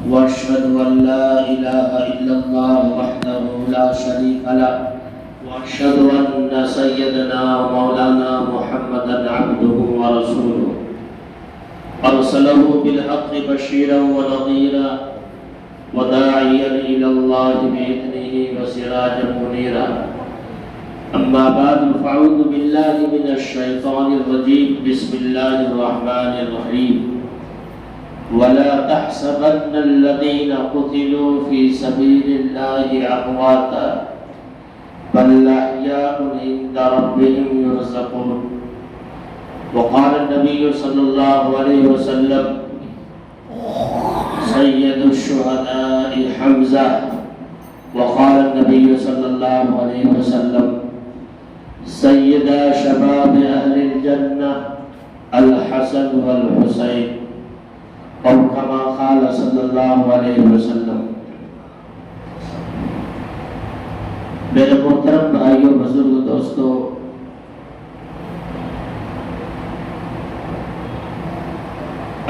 واشهد ان لا اله الا الله وحده لا شريك له واشهد ان سيدنا مولانا محمدا عبده ورسوله ارسله بالحق بشيرا ونذيرا وداعيا الى الله باذنه وسراجا منيرا اما بعد فاعوذ بالله من الشيطان الرجيم بسم الله الرحمن الرحيم ولا تحسبن الذين قتلوا في سبيل الله امواتا بل احياء عند ربهم يرزقون وقال النبي صلى الله عليه وسلم سيد الشهداء حمزة وقال النبي صلى الله عليه وسلم سيدا شباب اهل الجنة الحسن والحسين اور کما قال صلی اللہ علیہ وسلم۔ میرے محترم بھائیوں، بزرگ دوستو،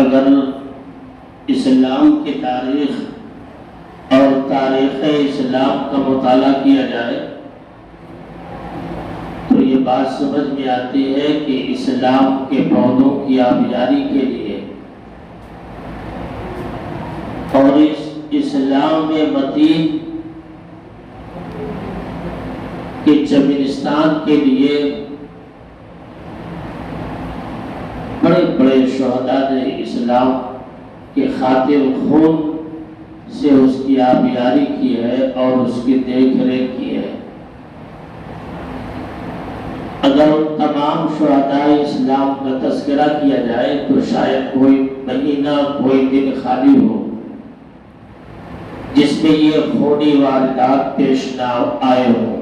اگر اسلام کی تاریخ اور تاریخ اسلام کا مطالعہ کیا جائے تو یہ بات سمجھ میں آتی ہے کہ اسلام کے پودوں کی آبیاری کے لیے اور اس اسلام متین کے چمنستان کے لیے بڑے بڑے شہداء نے اسلام کے خاطر خون سے اس کی آبیاری کی ہے اور اس کی دیکھ ریکھ کی ہے۔ اگر ان تمام شہداء اسلام کا تذکرہ کیا جائے تو شاید کوئی مہینہ کوئی دن خالی ہو جس میں یہ خونی واردات پیش نہ آئے ہوں،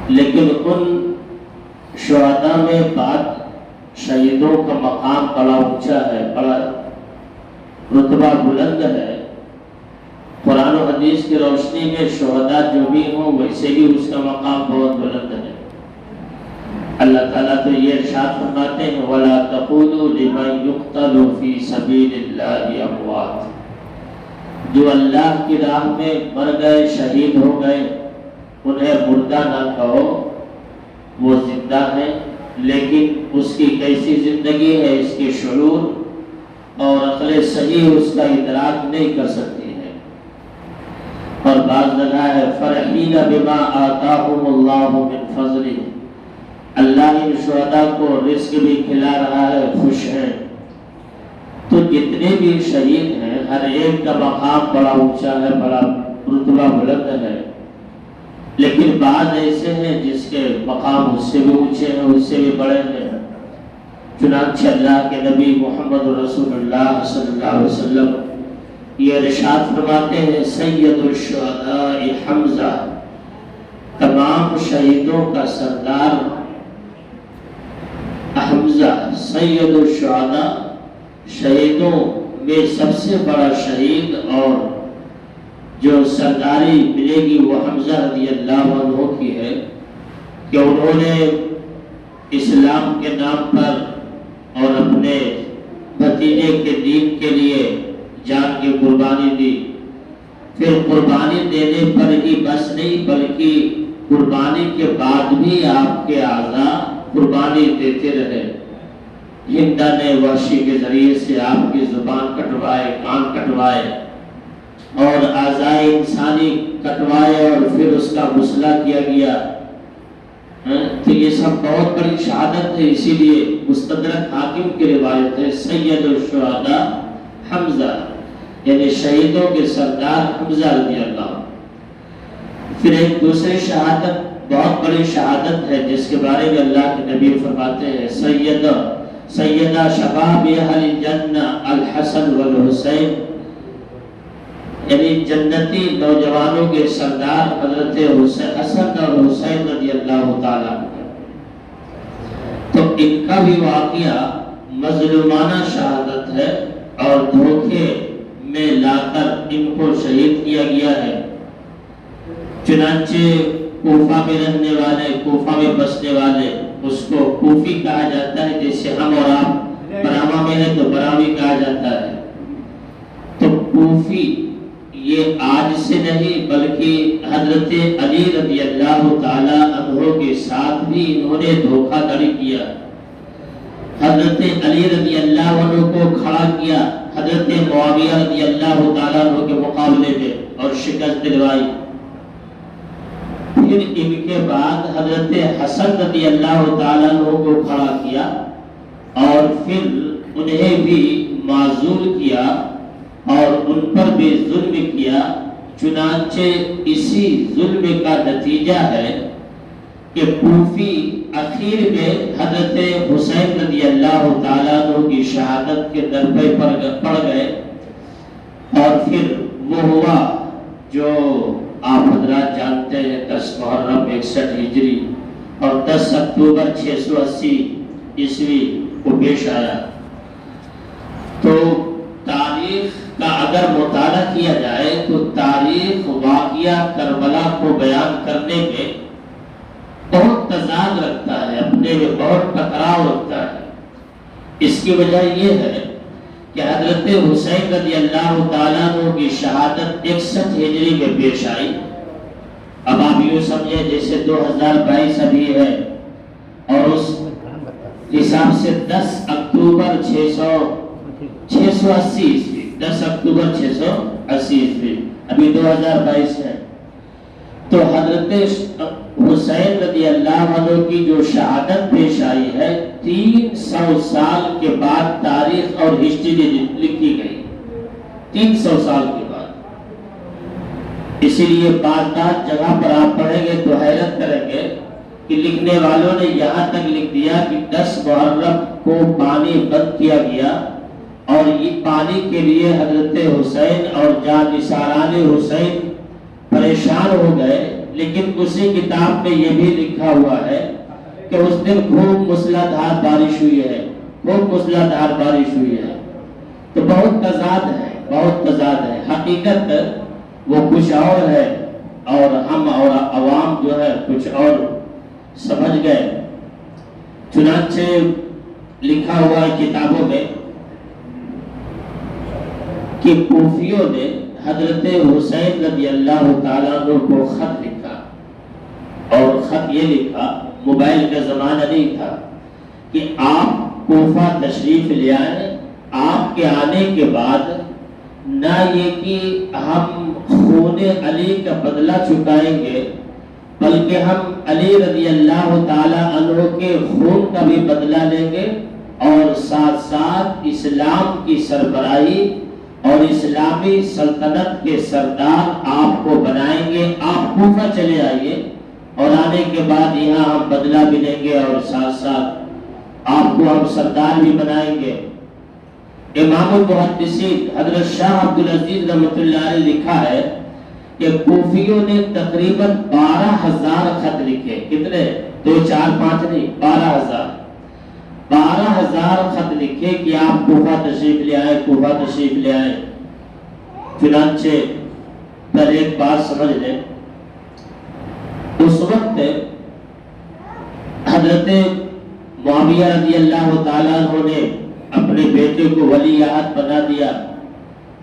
لیکن ان شہداء میں بات شہیدوں کا مقام بڑا اونچا ہے، بڑا رتبہ بلند ہے۔ قرآن و حدیث کی روشنی میں شہداء جو بھی ہوں ویسے بھی اس کا مقام بہت بلند ہے۔ اللہ تعالیٰ تو یہ ارشاد فرماتے ہیں وَلَا تَقُولُوا لِمَنْ يُقْتَلُ فِي سَبِيلِ اللَّهِ أَمْوَاتٌ، جو اللہ کی راہ میں مر گئے، شہید ہو گئے، انہیں مردہ نہ کہو، وہ زندہ ہیں، لیکن اس کی کیسی زندگی ہے اس کے شعور اور عقل صحیح اس کا ادراک نہیں کر سکتی ہے۔ اور بعض جگہ ہے فرحین بما آتاہم اللہ من فضلہ، اللہ ان شہداء کو رزق بھی کھلا رہا ہے، خوش ہیں۔ تو جتنے بھی شہید ہیں ہر ایک کا مقام بڑا اونچا ہے، بڑا رتبہ بلند ہے، لیکن بعض ایسے ہیں جس کے مقام اس سے بھی اونچے ہیں، اس سے بھی بڑے ہیں۔ چنانچہ اللہ کے نبی محمد رسول اللہ صلی اللہ علیہ وسلم یہ ارشاد فرماتے ہیں سید الشہداء حمزہ، تمام شہیدوں کا سردار حمزہ، سید الشہداء، شہیدوں میں سب سے بڑا شہید اور جو سرداری ملے گی وہ حمزہ رضی اللہ عنہ کی ہے کہ انہوں نے اسلام کے نام پر اور اپنے بھتیجے کے دین کے لیے جان کی قربانی دی۔ پھر قربانی دینے پر ہی بس نہیں بلکہ قربانی کے بعد بھی آپ کے اعضاء قربانی دیتے رہے۔ ہندہ نے وحشی کے ذریعے سے آپ کی زبان کٹوائے، کان کٹوائے اور اعضائے انسانی کٹوائے اور پھر اس کا غسلہ کیا گیا۔ تو یہ سب بہت بڑی شہادت ہے، اسی لیے مستدرک حاکم کی روایت ہے سید الشہداء حمزہ، یعنی شہیدوں کے سردار حمزہ رضی اللہ۔ پھر ایک دوسری شہادت بہت بڑی شہادت ہے جس کے بارے میں اللہ کے نبی فرماتے ہیں سیدہ شباب اہل الجنہ الحسن والحسین، یعنی جنتی نوجوانوں کے سردار حضرت حسن اور حسین رضی اللہ تعالیٰ۔ تو ان کا بھی واقعہ مظلومانہ شہادت ہے اور دھوکے میں لا کر ان کو شہید کیا گیا ہے۔ چنانچہ کوفہ میں رہنے والے، کوفہ میں بسنے والے اس کو کوفی کہا جاتا ہے، جیسے ہم اور آپ براما میں ہیں تو براوی کہا جاتا ہے۔ کوفی یہ آج سے نہیں بلکہ حضرت علی رضی اللہ تعالی عنہ کے ساتھ بھی انہوں نے دھوکہ دھڑی کیا. حضرت علی رضی اللہ عنہ کو کھڑا کیا حضرت معاویہ رضی اللہ تعالیٰ عنہ کے مقابلے میں اور شکست دلوائی. پھر ان کے بعد حضرت حسن رضی اللہ تعالیٰ عنہ کو کھڑا کیا اور پھر انہیں بھی معزول کیا اور ان پر بھی ظلم کیا. چنانچہ اسی ظلم کا نتیجہ ہے کہ کوفی اخیر میں حضرت حسین رضی اللہ تعالیٰ عنہ کی شہادت کے در پہ پڑ گئے. اور پھر وہ ہوا جو آپ حضرات جانتے ہیں 10 محرم 61 ہجری اور 10 اکتوبر 680 عیسوی کو پیش آیا. تو تاریخ کا اگر مطالعہ کیا جائے تو تاریخ واقعہ کربلا کو بیان کرنے میں بہت تضاد رکھتا ہے، اپنے میں بہت ٹکراؤ رکھتا ہے. اس کی وجہ یہ ہے کہ حضرت حسین رضی اللہ تعالیٰ عنہ کی شہادت 61 ہجری میں پیش آئی. اب آپ یوں سمجھیں جیسے 2022 ابھی ہے اور اس حساب سے 10 اکتوبر 680 عیسوی 10 اکتوبر 680 عیسوی ابھی 2022 ہے. تو حضرت حسین رضی اللہ عنہ کی جو شہادت پیش آئی ہے 300 سال کے بعد تاریخ اور ہسٹری لکھی گئی. 300 سال کے بعد. اسی لیے بعض جگہ پر آپ پڑھیں گے تو حیرت کریں گے کہ لکھنے والوں نے یہاں تک لکھ دیا کہ 10 محرم کو پانی بند کیا گیا اور یہ پانی کے لیے حضرت حسین اور جانثاران حسین پریشان ہو گئے. لیکن اسی کتاب میں یہ بھی لکھا ہوا ہے کہ اس دن خوب موسلادھار بارش ہوئی ہے، خوب موسلادھار بارش ہوئی ہے. تو بہت تضاد ہے، بہت تضاد ہے. حقیقت وہ کچھ اور ہے اور ہم اور عوام جو ہے کچھ اور سمجھ گئے. چنانچہ لکھا ہوا ہے کتابوں میں کہ کوفیوں نے حضرت حسین رضی اللہ تعالیٰ عنہ کو خط لکھا اور خط یہ لکھا، موبائل کا زمانہ نہیں تھا، کہ آپ کوفہ تشریف لے آئیں. آپ کے آنے کے بعد نہ یہ کہ ہم خون علی کا بدلہ چکائیں گے بلکہ ہم علی رضی اللہ تعالیٰ عنہ کے خون کا بھی بدلہ لیں گے اور ساتھ ساتھ اسلام کی سربراہی اور اسلامی سلطنت کے سردار آپ کو بنائیں گے. آپ کوفہ چلے آئیے اور آنے کے بعد یہاں ہم بدلہ بھی لیں گے اور ساتھ ساتھ آپ کو ہم سردار بھی بنائیں گے. امام المحدثین حضرت شاہ عبدالعزیز رحمۃ اللہ علیہ لکھا ہے کہ کوفیوں نے تقریباً 12,000 خط لکھے. کتنے؟ 2 4 5 نہیں، 12,000 خط لکھے کہ آپ کوفہ تشریف لے آئے، کوفہ تشریف لے آئے. چنانچہ پر ایک بات سمجھ لیں، اس وقت حضرت معاویہ رضی اللہ تعالیٰ عنہ نے اپنے بیٹے کو ولی عہد بنا دیا،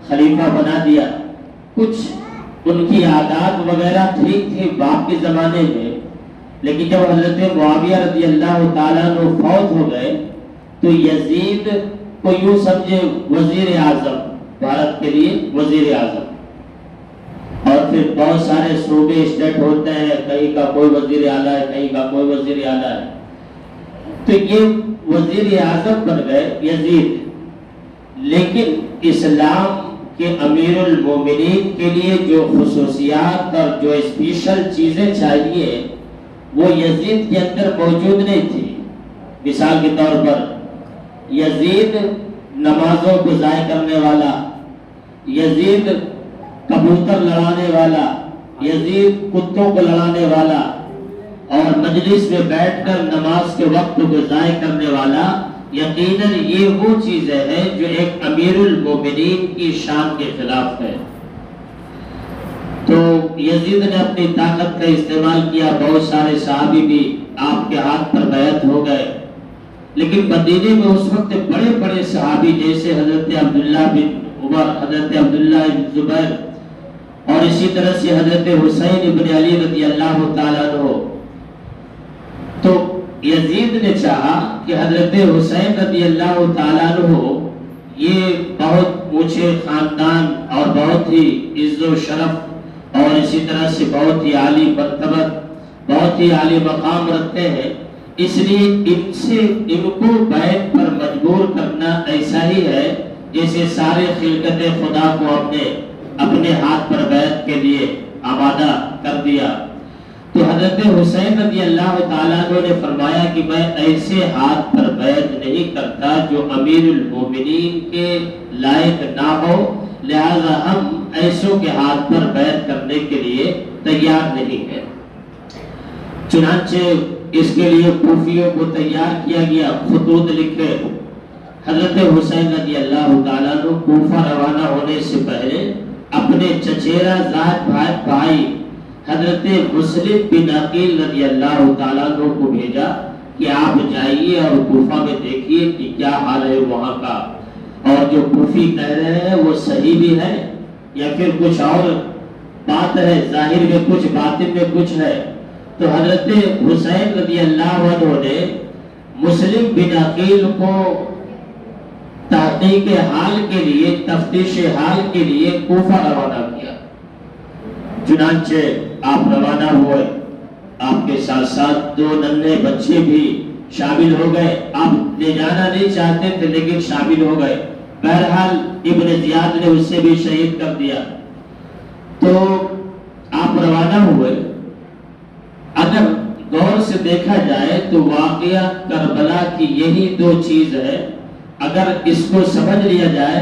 خلیفہ بنا دیا. کچھ ان کی عادات وغیرہ ٹھیک تھی باپ کے زمانے میں، لیکن جب حضرت معاویہ رضی اللہ تعالیٰ عنہ فوت ہو گئے تو یزید کو یوں سمجھے وزیر اعظم، بھارت کے لیے وزیر اعظم. اور پھر بہت سارے صوبے اسٹیٹ ہوتے ہیں، کہیں کا کوئی وزیر اعلیٰ ہے، کہیں کا کوئی وزیر اعلیٰ ہے. تو یہ وزیر اعظم بن گئے یزید. لیکن اسلام کہ امیر المومنین کے لیے جو خصوصیات اور جو اسپیشل چیزیں چاہیے وہ یزید کے اندر موجود نہیں تھی. مثال کے طور پر یزید نمازوں کو ضائع کرنے والا، یزید کبوتر لڑانے والا، یزید کتوں کو لڑانے والا اور مجلس میں بیٹھ کر نماز کے وقت کو ضائع کرنے والا. یقیناً یہ وہ چیزیں ہیں جو ایک امیر المومنین کی شان کے خلاف ہے. تو یزید نے اپنی طاقت کا استعمال کیا، بہت سارے صحابی بھی آپ کے ہاتھ پر بیعت ہو گئے. لیکن مدینے میں اس وقت بڑے بڑے صحابی جیسے حضرت عبداللہ بن عمر، حضرت عبداللہ بن زبیر اور اسی طرح سے حضرت حسین ابن علی رضی اللہ تعالیٰ عنہ، تو یزید نے چاہا کہ حضرت حسین رضی اللہ تعالیٰ عنہ یہ بہت اونچے خاندان اور بہت ہی عز و شرف اور اسی طرح سے بہت ہی عالی مرتبت، بہت ہی عالی مقام رکھتے ہیں، اس لیے ان کو بیعت پر مجبور کرنا ایسا ہی ہے جیسے سارے خلقت خدا کو اپنے ہاتھ پر بیعت کے لیے آمادہ کر دیا۔ تو حضرت حسین رضی اللہ تعالیٰ عنہ نے فرمایا کہ میں ایسے ہاتھ پر بیعت نہیں کرتا جو امیر المومنین کے لائق نہ ہو، لہذا ہم ایسوں کے ہاتھ پر بیعت کرنے کے لیے تیار نہیں ہیں۔ چنانچہ اس کے لیے کوفیوں کو تیار کیا گیا، خطوط لکھے۔ حضرت حسین رضی اللہ تعالیٰ عنہ کوفہ روانہ ہونے سے پہلے اپنے چچیرا زاد بھائی حضرت مسلم بن عقیل رضی اللہ تعالیٰ عنہ کو بھیجا کہ آپ جائیے اور کوفہ میں دیکھیے کہ کیا حال ہے وہاں کا، اور جو کوفی کہہ رہے ہیں وہ صحیح بھی ہے یا پھر کچھ اور بات ہے، ظاہر میں کچھ باطن میں کچھ ہے۔ تو حضرت حسین رضی اللہ عنہ نے مسلم بن عقیل کو تحقیق حال کے لیے، تفتیش حال کے لیے کوفہ روانہ کیا۔ چنانچہ آپ روانہ ہوئے، آپ کے ساتھ ساتھ دو ننھے بچے بھی شامل ہو گئے۔ آپ لے جانا نہیں چاہتے تھے لیکن شامل ہو گئے، بہرحال ابن زیاد نے اسے بھی شہید کر دیا۔ تو آپ روانہ ہوئے۔ اگر غور سے دیکھا جائے تو واقعہ کربلا کی یہی دو چیز ہے، اگر اس کو سمجھ لیا جائے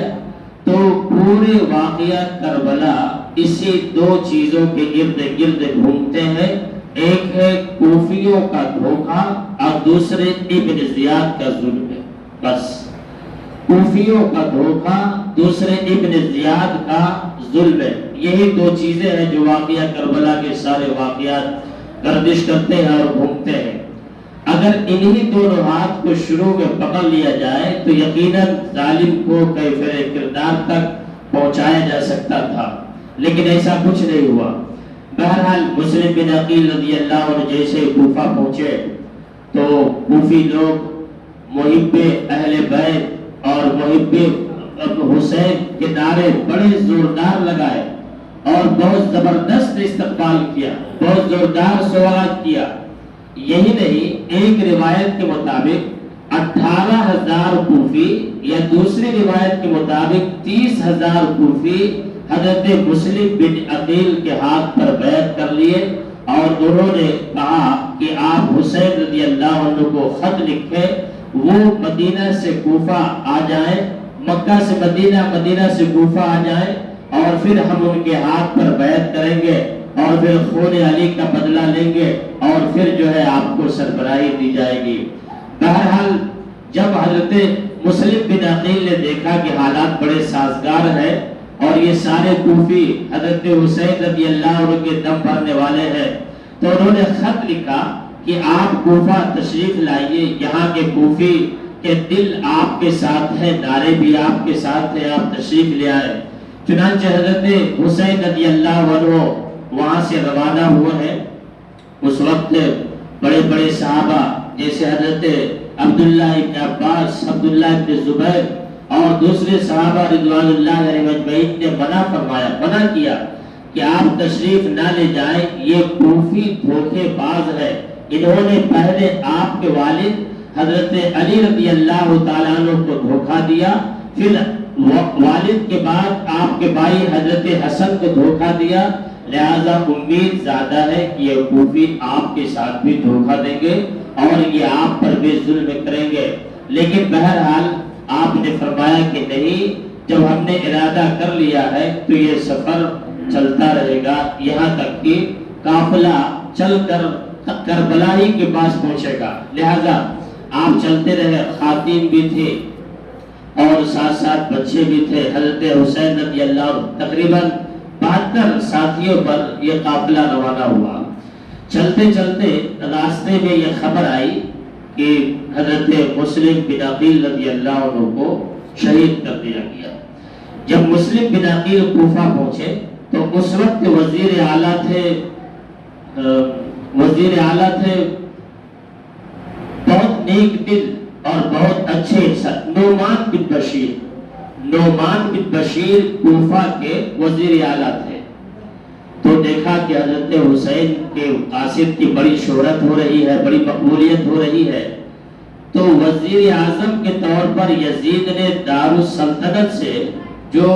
تو پورے واقعہ کربلا اسی دو چیزوں کے ارد گرد گھومتے ہیں۔ ایک ہے کوفیوں کا دھوکہ اور دوسرے ابن زیاد کا ظلم ہے۔ بس کوفیوں کا دھوکہ، دوسرے ابن زیاد کا ظلم ہے، یہی دو چیزیں ہیں جو واقعہ کربلا کے سارے واقعات گردش کرتے ہیں اور گھومتے ہیں۔ اگر انہی دونوں ہاتھ کو شروع میں پکڑ لیا جائے تو یقیناً ظالم کو کیفر کردار تک پہنچایا جا سکتا تھا، لیکن ایسا کچھ نہیں ہوا۔ بہرحال مسلم بن عقیل رضی اللہ عنہ جیسے کوفہ پہنچے تو کوفی لوگ محب اہل بیت اور محب حسین کے نعرے بڑے زوردار لگائے اور بہت زبردست استقبال کیا، بہت زوردار سوالات کیا۔ یہی نہیں، ایک روایت کے مطابق 18,000 کوفی یا دوسری روایت کے مطابق 30,000 کوفی حضرت مسلم بن عقیل کے ہاتھ پر بیعت کر لیے، اور انہوں نے کہا کہ آپ حسین رضی اللہ عنہ کو خط لکھیں، وہ مدینہ سے کوفہ آ جائیں، مکہ سے مدینہ، مدینہ سے کوفہ آ جائیں، اور پھر ہم ان کے ہاتھ پر بیعت کریں گے اور پھر خون علی کا بدلہ لیں گے اور پھر جو ہے آپ کو سربراہی دی جائے گی۔ بہرحال جب حضرت مسلم بن عقیل نے دیکھا کہ حالات بڑے سازگار ہیں اور یہ سارے کوفی حضرت حسین رضی اللہ عنہ کے دم بھرنے والے ہیں، تو انہوں نے خط لکھا کہ آپ کوفہ تشریف لائیے، یہاں کے کوفی کے دل آپ کے ساتھ ہیں، نعرے بھی آپ کے ساتھ ہیں، آپ تشریف لے آئے۔ چنانچہ حضرت حسین رضی اللہ عنہ وہاں سے روانہ ہوئے ہیں۔ اس وقت بڑے بڑے صحابہ جیسے حضرت عبداللہ ابن عباس، عبداللہ ابن زبیر اور دوسرے صحابہ رضوان اللہ علیہ اجمعین نے منع کیا کہ آپ تشریف نہ لے جائیں، یہ کوفی دھوکے باز ہے، انہوں نے پہلے آپ کے والد حضرت علی رضی اللہ تعالیٰ عنہ کو دھوکہ دیا، پھر والد کے بعد آپ کے بھائی حضرت حسن کو دھوکہ دیا، لہذا امید زیادہ ہے کہ یہ کوفی آپ کے ساتھ بھی دھوکہ دیں گے اور یہ آپ پر بھی ظلم کریں گے۔ لیکن بہرحال آپ نے فرمایا کہ نہیں، جب ہم نے ارادہ کر لیا ہے تو یہ سفر چلتا رہے گا یہاں تک کہ قافلہ چل کر کربلا ہی کے پاس پہنچے گا، لہذا آپ چلتے رہے۔ خواتین بھی تھی اور ساتھ ساتھ بچے بھی تھے۔ حضرت حسین رضی اللہ عنہ تقریباً 72 ساتھیوں پر یہ قافلہ روانہ ہوا۔ چلتے چلتے راستے میں یہ خبر آئی کہ حضرت مسلم بن عقیل رضی اللہ عنہ کو شہید کر دیا گیا۔ جب مسلم بن عقیل کوفہ پہنچے تو اس وقت وزیر اعلیٰ تھے بہت نیک دل اور بہت اچھے انسان، نعمان بن بشیر کوفہ کے وزیر اعلیٰ تھے۔ تو دیکھا کہ حضرت حسین کے قاصد کی بڑی شہرت ہو رہی ہے، بڑی مقبولیت ہو رہی ہے، تو وزیر اعظم کے طور پر یزید نے دارالسلطنت سے جو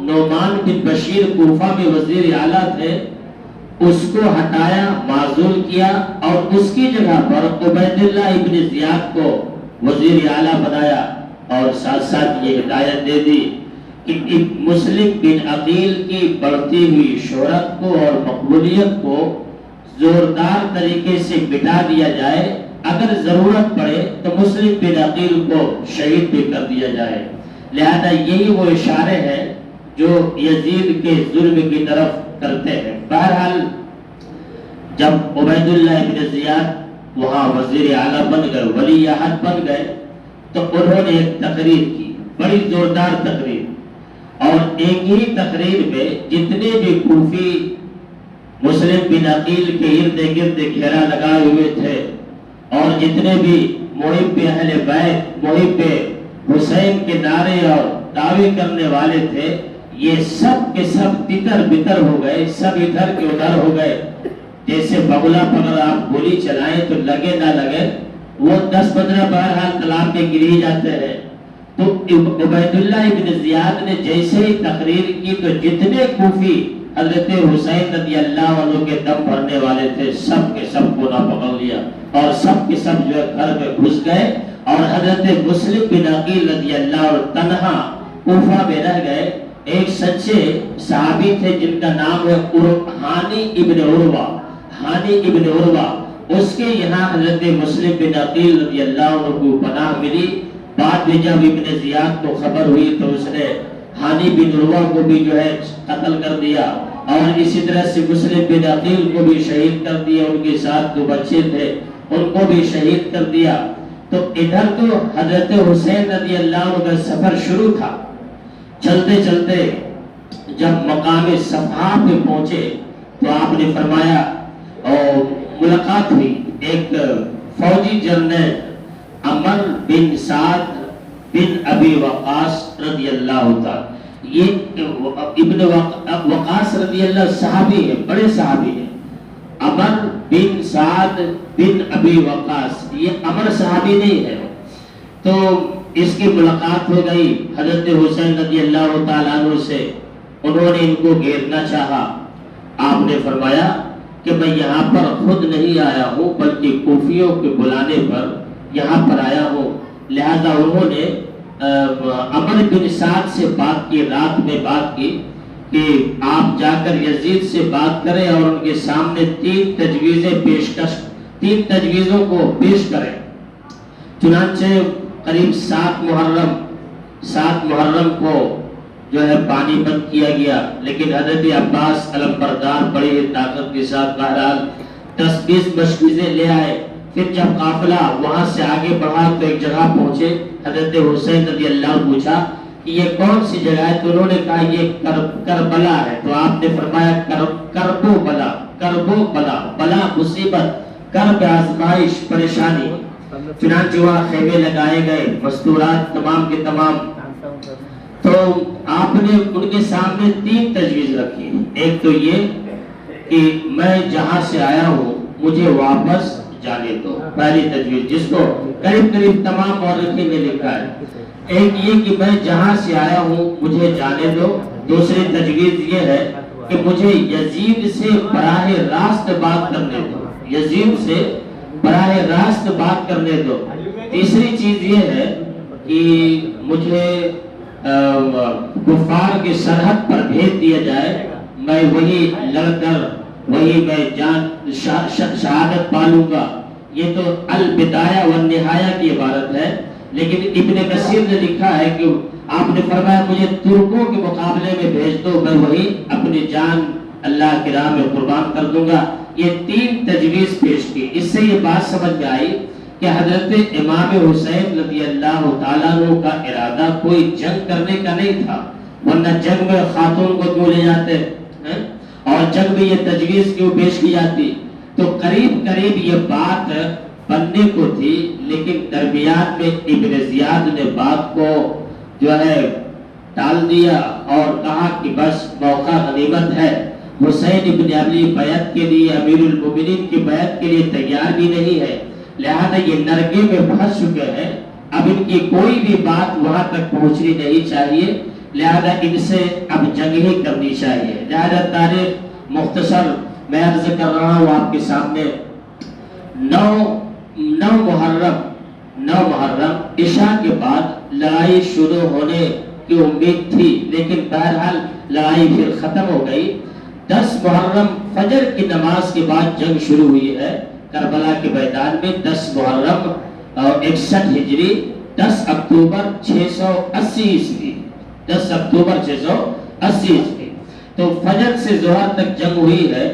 نعمان بن بشیر کوفہ میں وزیر اعلیٰ تھے اس کو ہٹایا، معزول کیا، اور اس کی جگہ پر عبید اللہ ابن زیاد کو وزیر اعلیٰ بنایا، اور ساتھ ساتھ یہ ہدایت دے دی کہ مسلم بن عقیل کی بڑھتی ہوئی شہرت کو اور مقبولیت کو زوردار طریقے سے مٹا دیا جائے، اگر ضرورت پڑے تو مسلم بن عقیل کو شہید بھی کر دیا جائے۔ لہذا یہی وہ اشارے ہیں جو یزید کے ظلم کی طرف کرتے ہیں۔ بہرحال جب عبید اللہ ابن زیاد وہاں وزیر اعلیٰ بن گئے، ولی عہد بن گئے، تو انہوں نے ایک تقریر کی، بڑی زوردار تقریر، اور ایک ہی تقریر میں جتنے بھی کوفی مسلم بن عقیل کے ارد گرد گھیرا لگائے ہوئے تھے، اور جتنے بھی محب اہل بیت، محب حسین کے نعرے اور دعوے کرنے والے تھے، یہ سب کے سب تتر بتر ہو گئے، سب ادھر کے ادھر ہو گئے۔ جیسے بغلہ پر اگر آپ گولی چلائیں تو لگے نہ لگے، وہ 10-15 بہرحال تالاب میں گر ہی جاتے ہیں۔ تو عبید اللہ ابن زیاد نے جیسے ہی تقریر کی تو جتنے کوفی حضرت حسین رضی اللہ عنہ کے دم بھرنے والے تھے، سب کے سب کو نہ پکڑ لیا، اور سب کے سب جو ہے گھر میں گھس گئے، اور حضرت مسلم بن عقیل رضی اللہ عنہ تنہا کوفہ میں رہ گئے۔ ایک سچے صحابی تھے جن کا نام ہے ہانی ابن عروہ، اس کے یہاں حضرت مسلم بن عقیل رضی اللہ عنہ کو پناہ ملی۔ بعد میں جب ابن زیاد کو خبر ہوئی تو اس نے ہانی بن عروہ کو بھی جو ہے قتل کر دیا، اور اسی طرح سے مسلم بن عقیل کو بھی شہید کر دیا، ان کے ساتھ 2 بچے تھے ان کو بھی شہید کر دیا۔ تو ادھر تو حضرت حسین رضی اللہ عنہ کا سفر شروع تھا، چلتے چلتے جب مقام صفحہ پہ پہنچے تو آپ نے فرمایا، اور ملاقات ہوئی ایک فوجی جنرل عمر بن سعد بن ابی وقاص رضی اللہ تعالی، یہ ابن وقاص رضی اللہ صحابی ہے، بڑے صحابی ہیں۔ عمر بن سعد بن ابی وقاص، یہ عمر صحابی نہیں ہے۔ تو اس کی ملاقات ہو گئی حضرت حسین رضی اللہ تعالیٰ عنہ سے، انہوں نے ان کو گھیرنا چاہا۔ آپ نے فرمایا کہ میں یہاں پر خود نہیں آیا ہوں بلکہ کوفیوں کے بلانے پر یہاں پر آیا ہوں۔ لہذا انہوں نے عمر بن سعد سے بات کی، رات میں بات کی کہ آپ جا کر یزید سے بات کریں اور ان کے سامنے 3 تجویزوں کو پیش کریں۔ چنانچہ قریب 7 محرم کو جو ہے پانی بند کیا گیا، لیکن حضرت عباس علمبردار بڑی طاقت کے ساتھ بہرحال 10-20 مشکیزیں لے آئے۔ پھر جب قافلہ وہاں سے آگے بڑھا تو ایک جگہ پہنچے، حضرت حسین رضی اللہ عنہ پوچھا کہ یہ کون سی جگہ ہے؟ تو انہوں نے کہا یہ کربلا ہے۔ تو آپ نے فرمایا کربو بلا مصیبت، کرب آزمائش پریشانی۔ چنانچہ وہاں خیمے لگائے گئے، مستورات تمام کے تمام۔ تو آپ نے ان کے سامنے 3 تجویز رکھی۔ ایک تو یہ کہ میں جہاں سے آیا ہوں مجھے واپس جانے دو، پہلی تجویز، جس کو قریب تمام مورخین نے لکھا ہے۔ ایک یہ کہ میں جہاں سے آیا ہوں مجھے جانے دو۔ دوسری تجویز یہ ہے کہ مجھے یزید سے براہ راست بات کرنے دو، یزید سے براہ راست بات کرنے دو۔ تیسری چیز یہ ہے کہ مجھے کفار کی سرحد پر بھیج دیا جائے، میں وہی لڑ کر وہی میں جان شہادت پالوں گا۔ یہ تو البدایہ والنہایہ کی عبارت ہے، لیکن ابن کثیر نے لکھا ہے کہ آپ نے فرمایا مجھے ترکوں کے مقابلے میں بھیج دو، میں وہی اپنی جان اللہ کی راہ میں قربان کر دوں گا۔ یہ 3 تجویز پیش کی۔ اس سے یہ بات سمجھ میں آئی کہ کہ حضرت امام حسین رضی اللہ تعالیٰ عنہ کا ارادہ کوئی جنگ کرنے کا نہیں تھا، ورنہ جنگ میں خاتون کو کیوں لے جاتے ہیں اور جنگ میں یہ تجویز کیوں پیش کی جاتی؟ تو قریب قریب یہ بات بننے کو تھی، لیکن درمیان میں ابن زیاد نے بات کو جو ہے ٹال دیا اور کہا کہ بس موقع غنیمت ہے، حسین ابن علی بیعت کے لیے، امیر المومنین کی بیعت کے لیے تیار بھی نہیں ہے، لہذا یہ نرگے میں پھنس چکے ہیں، اب ان کی کوئی بھی بات وہاں تک پہنچنی نہیں چاہیے، لہذا ان سے اب جنگ ہی کرنی چاہیے۔ لہذا تاریخ مختصر میں عرض کر رہا ہوں آپ کے سامنے، 9 محرم عشاء کے بعد لڑائی شروع ہونے کی امید تھی، لیکن بہرحال لڑائی پھر ختم ہو گئی۔ 10 محرم فجر کی نماز کے بعد جنگ شروع ہوئی ہے کربلا کے میدان میں۔ 10 محرم 61 ہجری، 10 اکتوبر 680 عیسوی، 10 اکتوبر 680 عیسوی، تو فجر سے ظہر تک جنگ ہوئی ہے۔